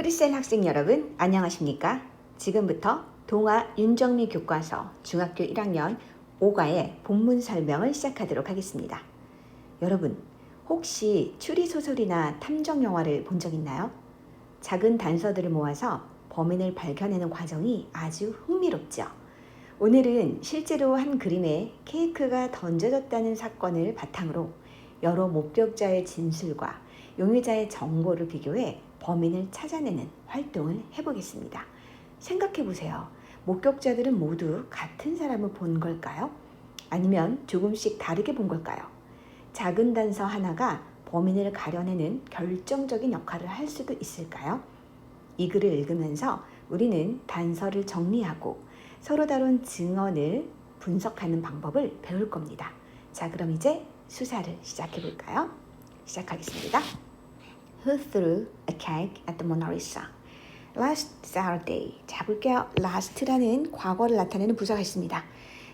크리셀 학생 여러분 안녕하십니까? 지금부터 동아 윤정미 교과서 중학교 1학년 5과의 본문 설명을 시작하도록 하겠습니다. 여러분 혹시 추리소설이나 탐정영화를 본 적 있나요? 작은 단서들을 모아서 범인을 발견하는 과정이 아주 흥미롭죠. 오늘은 실제로 한 그림에 케이크가 던져졌다는 사건을 바탕으로 여러 목격자의 진술과 용의자의 정보를 비교해 범인을 찾아내는 활동을 해보겠습니다. 생각해보세요. 목격자들은 모두 같은 사람을 본 걸까요? 아니면 조금씩 다르게 본 걸까요? 작은 단서 하나가 범인을 가려내는 결정적인 역할을 할 수도 있을까요? 이 글을 읽으면서 우리는 단서를 정리하고 서로 다룬 증언을 분석하는 방법을 배울 겁니다. 자, 그럼 이제 수사를 시작해 볼까요? 시작하겠습니다. Who threw a cake at the Mona Lisa? Last Saturday. 자, 볼게요. last라는 과거를 나타내는 부사가 있습니다.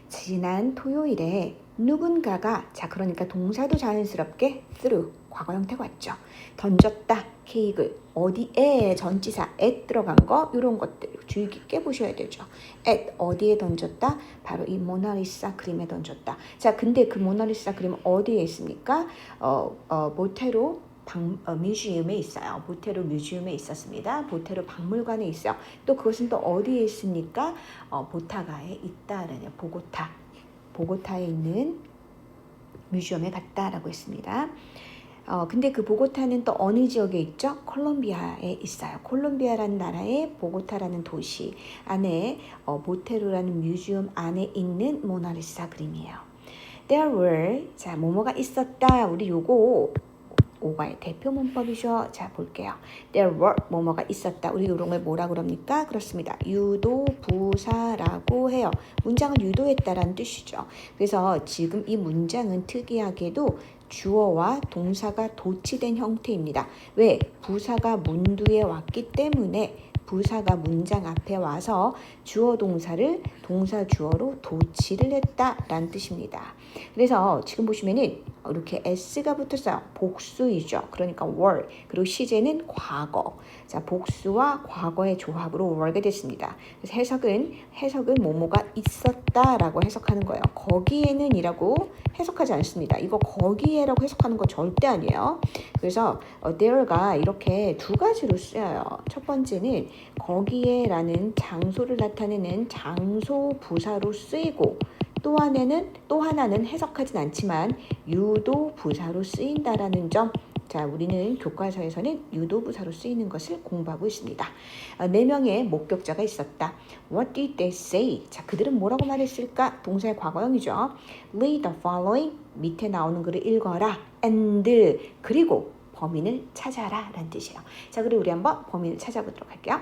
지난 토요일에 누군가가, 자, 그러니까 동사도 자연스럽게 threw, 과거 형태가 왔죠. 던졌다, 케이크를. 어디에, 전치사 at 들어간 거, 이런 것들 주의 깊게 보셔야 되죠. at, 어디에 던졌다? 바로 이 모나리사 그림에 던졌다. 자, 근데 그 모나리사 그림 어디에 있습니까? 모테로 뮤지엄에 있어요. 보테로 뮤지엄에 있었습니다. 보테로 박물관에 있어요. 또 그것은 또 어디에 있습니까? 보타가에 있다라는 보고타에 있는 뮤지엄에 갔다라고 했습니다. 근데 그 보고타는 또 어느 지역에 있죠? 콜롬비아에 있어요. 콜롬비아라는 나라의 보고타라는 도시 안에 보테로라는 뮤지엄 안에 있는 모나리사 그림이에요. There were, 자, 뭐뭐가 있었다. 우리 요거 5과의 대표 문법이죠. 자, 볼게요. There were, 뭐뭐가 있었다. 우리 이런 걸 뭐라 그럽니까? 그렇습니다. 유도 부사라고 해요. 문장을 유도했다라는 뜻이죠. 그래서 지금 이 문장은 특이하게도 주어와 동사가 도치된 형태입니다. 왜? 부사가 문두에 왔기 때문에 부사가 문장 앞에 와서 주어 동사를 동사 주어로 도치를 했다라는 뜻입니다. 그래서 지금 보시면은 이렇게 s가 붙었어요. 복수이죠. 그러니까 were. 그리고 시제는 과거. 자, 복수와 과거의 조합으로 were가 됐습니다. 그래서 해석은 뭐뭐가 있었다라고 해석하는 거예요. 거기에는 이라고 해석하지 않습니다. 이거 거기에라고 해석하는 거 절대 아니에요. 그래서 there가 이렇게 두 가지로 쓰여요. 첫 번째는 거기에라는 장소를 나타내는 장소 부사로 쓰이고 또 하나는 해석하진 않지만 유도 부사로 쓰인다라는 점. 자, 우리는 교과서에서는 유도 부사로 쓰이는 것을 공부하고 있습니다. 4명의 목격자가 있었다. What did they say? 자, 그들은 뭐라고 말했을까? 동사의 과거형이죠. Read the following. 밑에 나오는 글을 읽어라. And 그리고 범인을 찾아라 라는 뜻이에요. 자, 그리고 우리 한번 범인을 찾아보도록 할게요.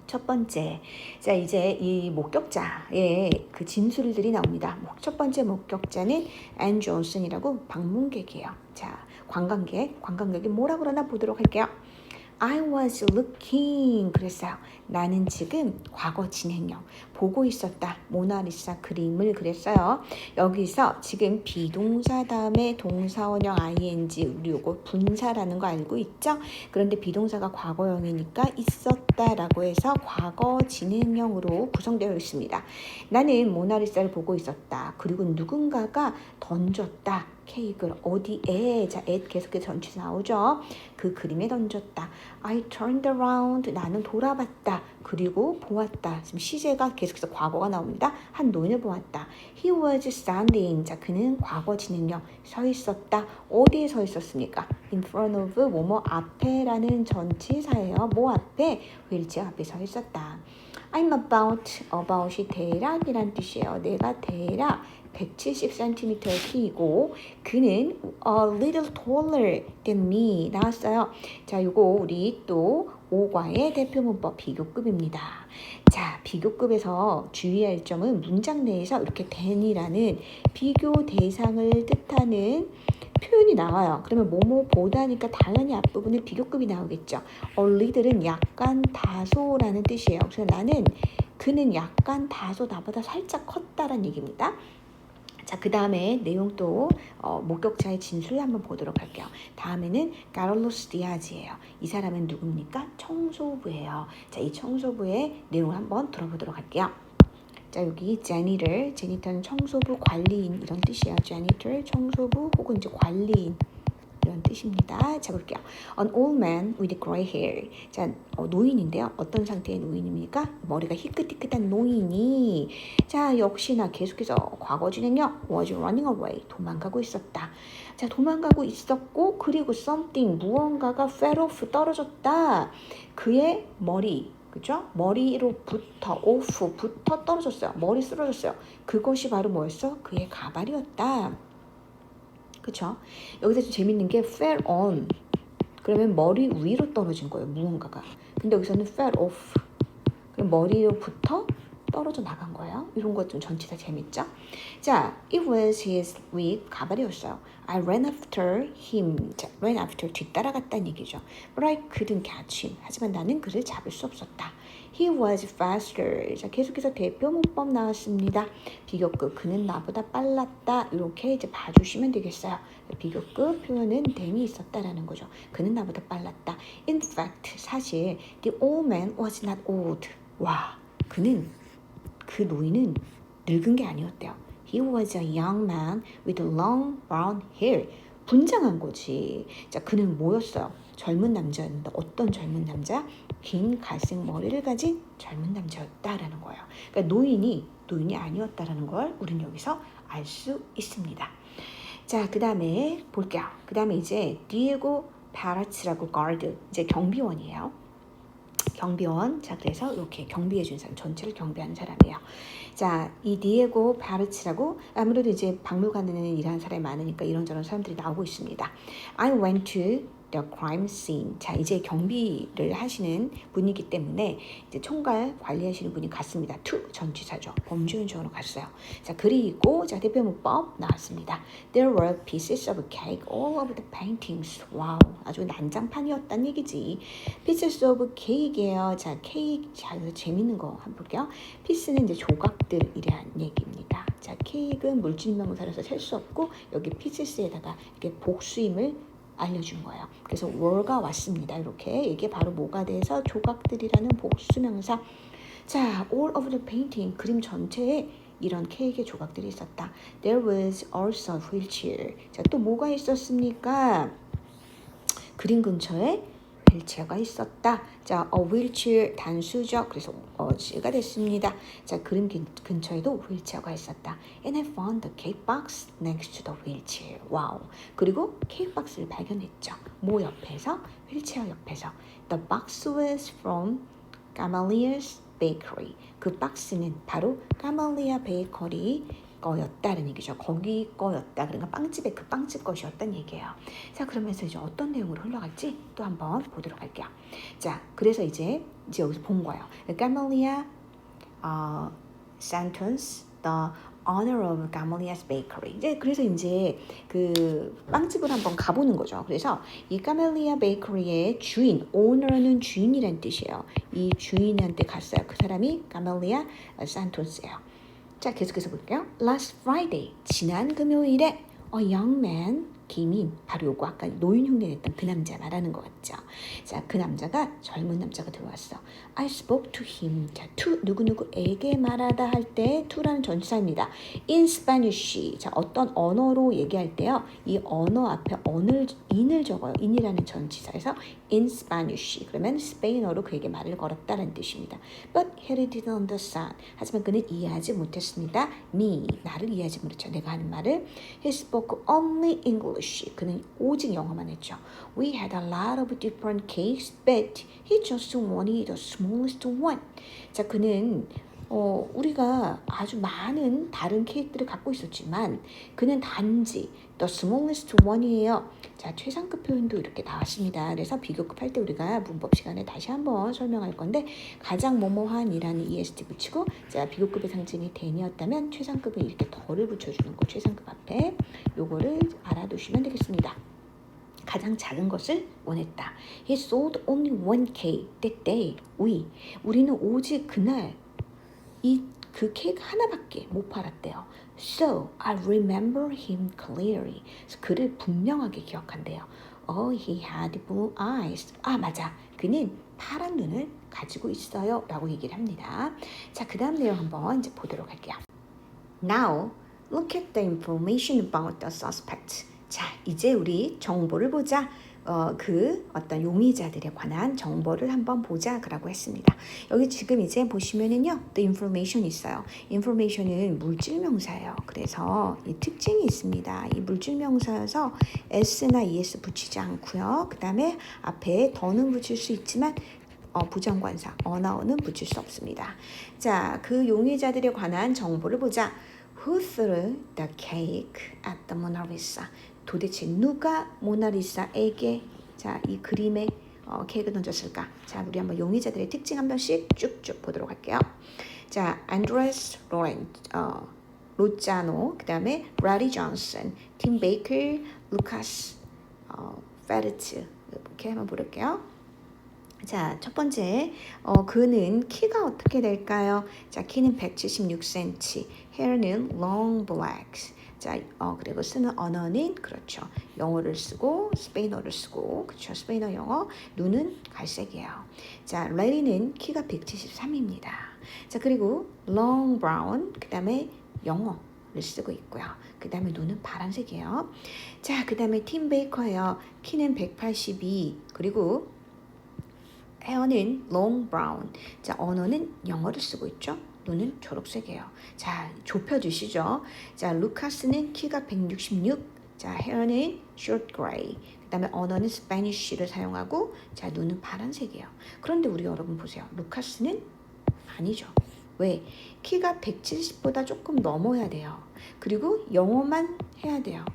첫 번째, 자, 이제 이 목격자의 그 진술들이 나옵니다. 첫 번째 목격자는 앤 존슨이라고 방문객이에요. 자, 관광객이 뭐라 그러나 보도록 할게요. I was looking. 그랬어요. 나는 지금 과거 진행형 보고 있었다. 모나리사 그림을 그랬어요. 여기서 지금 비동사 다음에 동사원형 ing, 우리 요거 분사라는 거 알고 있죠? 그런데 비동사가 과거형이니까 있었다라고 해서 과거 진행형으로 구성되어 있습니다. 나는 모나리사를 보고 있었다. 그리고 누군가가 던졌다. 케이크를 어디에, 자, 계속해서 전치사 나오죠. 그 그림에 던졌다. I turned around. 나는 돌아봤다. 그리고 보았다. 지금 시제가 계속해서 과거가 나옵니다. 한 노인을 보았다. He was standing. 자, 그는 과거 진행형 서 있었다. 어디에 서 있었습니까? In front of 뭐뭐 앞에라는 전치사예요. 뭐 앞에? 휠체어 앞에 서 있었다. I'm about이 대략이란 뜻이에요. 내가 대략 170cm의 키이고 그는 a little taller than me 나왔어요. 자, 요거 우리 또 5과의 대표 문법 비교급입니다. 자, 비교급에서 주의할 점은 문장 내에서 이렇게 than이라는 비교 대상을 뜻하는 표현이 나와요. 그러면 뭐뭐보다니까 당연히 앞부분에 비교급이 나오겠죠. a little은 약간 다소라는 뜻이에요. 그래서 그는 약간 다소 나보다 살짝 컸다라는 얘기입니다. 자, 그 다음에 내용 또 목격자의 진술 한번 보도록 할게요. 다음에는 카를로스 디아즈예요. 이 사람은 누굽니까? 청소부예요. 자, 이 청소부의 내용을 한번 들어보도록 할게요. 자, 여기 제니터는 청소부 관리인 이런 뜻이에요. 제니터 청소부 혹은 이제 관리인 이런 뜻입니다. 자, 볼게요. An old man with gray hair. 자, 노인인데요. 어떤 상태의 노인입니까? 머리가 희끗희끗한 노인이 자, 역시나 계속해서 과거 진행형 was running away. 도망가고 있었다. 자, 도망가고 있었고 그리고 something 무언가가 fell off 떨어졌다. 그의 머리 그죠? 머리로부터 off부터 떨어졌어요. 머리 쓰러졌어요. 그것이 바로 뭐였어? 그의 가발이었다. 그쵸? 여기서 좀 재밌는 게 fell on. 그러면 머리 위로 떨어진 거예요. 무언가가. 근데 여기서는 fell off. 그럼 머리로부터 떨어져 나간 거예요. 이런 것 좀 전치사 재밌죠? 자, it was his wig. 가발이었어요. I ran after him. 자, ran after 뒤따라갔다는 얘기죠. But I couldn't catch him. 하지만 나는 그를 잡을 수 없었다. He was faster. 자, 계속해서 대표 문법 나왔습니다. 비교급 그는 나보다 빨랐다. 이렇게 이제 봐주시면 되겠어요. 비교급 표현은 than이 있었다라는 거죠. 그는 나보다 빨랐다. In fact, 사실 the old man was not old. 와, 그 노인은 늙은 게 아니었대요. He was a young man with long brown hair. 분장한 거지. 자, 그는 뭐였어요? 젊은 남자였는데 어떤 젊은 남자? 긴 갈색 머리를 가진 젊은 남자였다라는 거예요. 그러니까 노인이 아니었다라는 걸 우리는 여기서 알 수 있습니다. 자, 그 다음에 볼게요. 그 다음에 이제 디에고 파라츠라고 가드, 이제 경비원이에요. 경비원. 자, 그래서 이렇게 경비해 준 사람, 전체를 경비하는 사람이에요. 자, 이 디에고 파르치라고 아무래도 이제 박물관에는 일하는 사람이 많으니까 이런저런 사람들이 나오고 있습니다. I went to the crime scene. 자, 이제 경비를 하시는 분이기 때문에 이제 총괄 관리하시는 분이 갔습니다. to 전치사죠. 범죄 현장으로 갔어요. 자, 그리고 자, 대표 문법 나왔습니다. There were pieces of cake all over the paintings. 와우, 아주 난장판이었단 얘기지. Pieces of cake예요. 자, 케이크. 자, 이거 재밌는 거 한번 볼게요. 피스는 이제 조각들이란 얘기입니다. 자, 케이크는 물질명사라서 셀 수 없고 여기 피스에다가 이렇게 복수임을 알려준 거예요. 그래서 were가 왔습니다. 이렇게 이게 바로 뭐가 돼서 조각들이라는 복수명사. 자, all over the painting 그림 전체에 이런 케이크의 조각들이 있었다. There was also a wheelchair. 자, 또 뭐가 있었습니까? 그림 근처에 휠체어가 있었다. 자, a wheelchair 단수죠. 그래서 어지가 됐습니다. 자, 그림 근처에도 휠체어가 있었다. And I found the cake box next to the wheelchair. 와우. 그리고 케이크 박스를 발견했죠. 뭐 옆에서? 휠체어 옆에서. The box was from Gamaliel's Bakery. 그 박스는 바로 까말리아 베이커리 거였다는 얘기죠. 거기 거였다. 그러니까 빵집의 그 빵집 것이었다는 얘기예요. 자, 그러면서 이제 어떤 내용으로 흘러갈지 또 한번 보도록 할게요. 자, 그래서 이제 여기서 본 거예요. Gamaliel Santos, the owner of Gamaliel's Bakery. 이제 그래서 이제 그 빵집을 한번 가보는 거죠. 그래서 이 Gamaliel Bakery의 주인, owner는 주인이란 뜻이에요. 이 주인한테 갔어요. 그 사람이 Gamaliel Santos예요. 자, 계속해서 볼게요. Last Friday, 지난 금요일에 a young man, 김인, 바로 요거 아까 노인 흉내냈던 그 남자 말하는 것 같죠. 자, 그 남자가 젊은 남자가 들어왔어. I spoke to him. 자, to 누구누구에게 말하다 할 때 to라는 전치사입니다. In Spanish. 자, 어떤 언어로 얘기할 때요. 이 언어 앞에 in을 적어요. in이라는 전치사에서 in Spanish. 그러면 스페인어로 그에게 말을 걸었다는 뜻입니다. But he didn't understand. 하지만 그는 이해하지 못했습니다. me. 나를 이해하지 못했죠. 내가 하는 말을. He spoke only English. 그는 오직 영어만 했죠. We had a lot of different cakes, but he just wanted the smallest one. 자, 그는 우리가 아주 많은 다른 케이크들을 갖고 있었지만 그는 단지 the smallest one이에요. 자, 최상급 표현도 이렇게 나왔습니다. 그래서 비교급 할 때 우리가 문법 시간에 다시 한번 설명할 건데 가장 뭐뭐한이라는 est 붙이고 자, 비교급의 상징이 than이었다면 최상급은 이렇게 더를 붙여주는 거 최상급 앞에 요거를 알아두시면 되겠습니다. 가장 작은 것을 원했다. He sold only one cake that day. 우리는 오직 그날 그 케이크 하나밖에 못 팔았대요. So I remember him clearly. 그래서 그를 분명하게 기억한대요. Oh, he had blue eyes. 아, 맞아. 그는 파란 눈을 가지고 있어요. 라고 얘기를 합니다. 자, 그 다음 내용 한번 이제 보도록 할게요. Now, look at the information about the suspect. 자, 이제 우리 정보를 보자. 그 어떤 용의자들에 관한 정보를 한번 보자 라고 했습니다. 여기 지금 이제 보시면은요, the information 있어요. information은 물질명사예요. 그래서 이 특징이 있습니다. 이 물질명사여서 s나 es 붙이지 않고요. 그 다음에 앞에 더는 붙일 수 있지만 부정관사, 어나운은 붙일 수 없습니다. 자, 그 용의자들에 관한 정보를 보자. Who threw the cake at the Mona Lisa? 도대체 누가 모나리사에게 자, 이 그림에 케이크를 던졌을까? 자, 우리 한번 용의자들의 특징 한 번씩 쭉쭉 보도록 할게요. 자, 안드레스 로자노, 그 다음에 라리 존슨, 팀 베이커, 루카스 페르츠 이렇게 한번 볼게요. 자, 첫 번째, 그는 키가 어떻게 될까요? 자, 키는 176cm, hair는 long black. 자, 그리고 쓰는 언어는 그렇죠. 영어를 쓰고 스페인어를 쓰고 그렇죠. 스페인어 영어. 눈은 갈색이에요. 자, 레리는 키가 173입니다. 자, 그리고 long brown. 그다음에 영어를 쓰고 있고요. 그다음에 눈은 파란색이에요. 자, 그다음에 팀 베이커예요. 키는 182. 그리고 헤어는 long brown. 자, 언어는 영어를 쓰고 있죠. 눈은 초록색이에요. 자, 좁혀주시죠. 자, 루카스는 키가 166. 자, 헤어는 short gray. 그 다음에 언어는 스페니쉬를 사용하고 자, 눈은 파란색이에요. 그런데 우리 여러분 보세요. 루카스는 아니죠. 왜? 키가 170보다 조금 넘어야 돼요. 그리고 영어만 해야 돼요.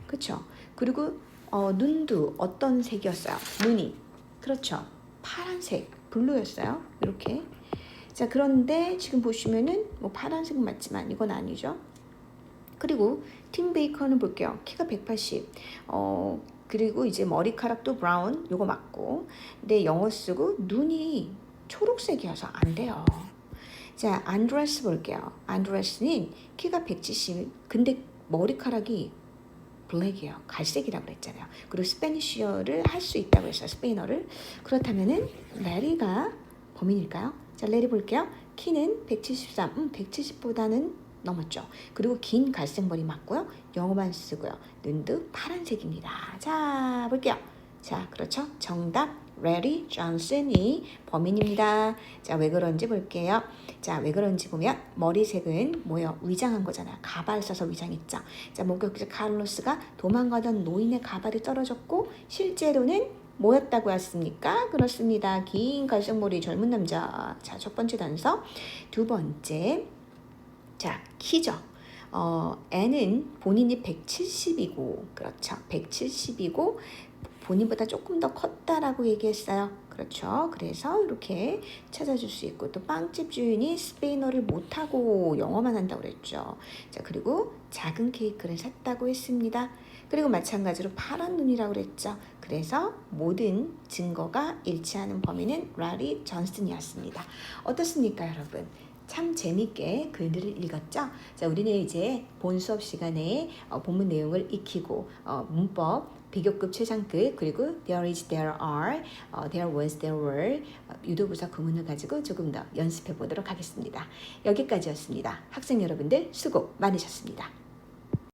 그렇죠? 그리고 눈도 어떤 색이었어요? 눈이. 그렇죠. 파란색, 블루였어요. 이렇게. 자, 그런데 지금 보시면은 뭐 파란색은 맞지만 이건 아니죠. 그리고 팀 베이커는 볼게요. 키가 180. 그리고 이제 머리카락도 브라운, 요거 맞고. 근데 영어 쓰고 눈이 초록색이어서 안 돼요. 자, 안드레스 볼게요. 안드레스는 키가 170. 근데 머리카락이 블랙이에요. 갈색이라고 그랬잖아요. 그리고 스페니쉬어를 할 수 있다고 했어요. 스페인어를. 그렇다면은 레리가 범인일까요? 자, 레리 볼게요. 키는 173. 170보다는 넘었죠. 그리고 긴 갈색 머리 맞고요. 영어만 쓰고요. 눈도 파란색입니다. 자, 볼게요. 자, 그렇죠. 정답 레리 존슨이 범인입니다. 자, 왜 그런지 볼게요. 자, 왜 그런지 보면 머리색은 뭐예요? 위장한 거잖아요. 가발 써서 위장했죠. 자, 목격자 카를로스가 도망가던 노인의 가발이 떨어졌고 실제로는 뭐였다고 했습니까? 그렇습니다. 긴 갈색머리 젊은 남자. 자, 첫 번째 단서. 두 번째. 자, 키죠. 애는 본인이 170이고, 그렇죠. 170이고, 본인보다 조금 더 컸다라고 얘기했어요. 그렇죠. 그래서 이렇게 찾아줄 수 있고, 또 빵집 주인이 스페인어를 못하고 영어만 한다고 그랬죠. 자, 그리고 작은 케이크를 샀다고 했습니다. 그리고 마찬가지로 파란 눈이라고 그랬죠. 그래서 모든 증거가 일치하는 범인은 라리 존슨이었습니다. 어떻습니까, 여러분? 참 재밌게 글들을 읽었죠? 자, 우리는 이제 본 수업 시간에 본문 내용을 익히고 문법, 비교급, 최상급, 그리고 there is, there are, there was, there were 유도부사 구문을 가지고 조금 더 연습해 보도록 하겠습니다. 여기까지였습니다. 학생 여러분들 수고 많으셨습니다.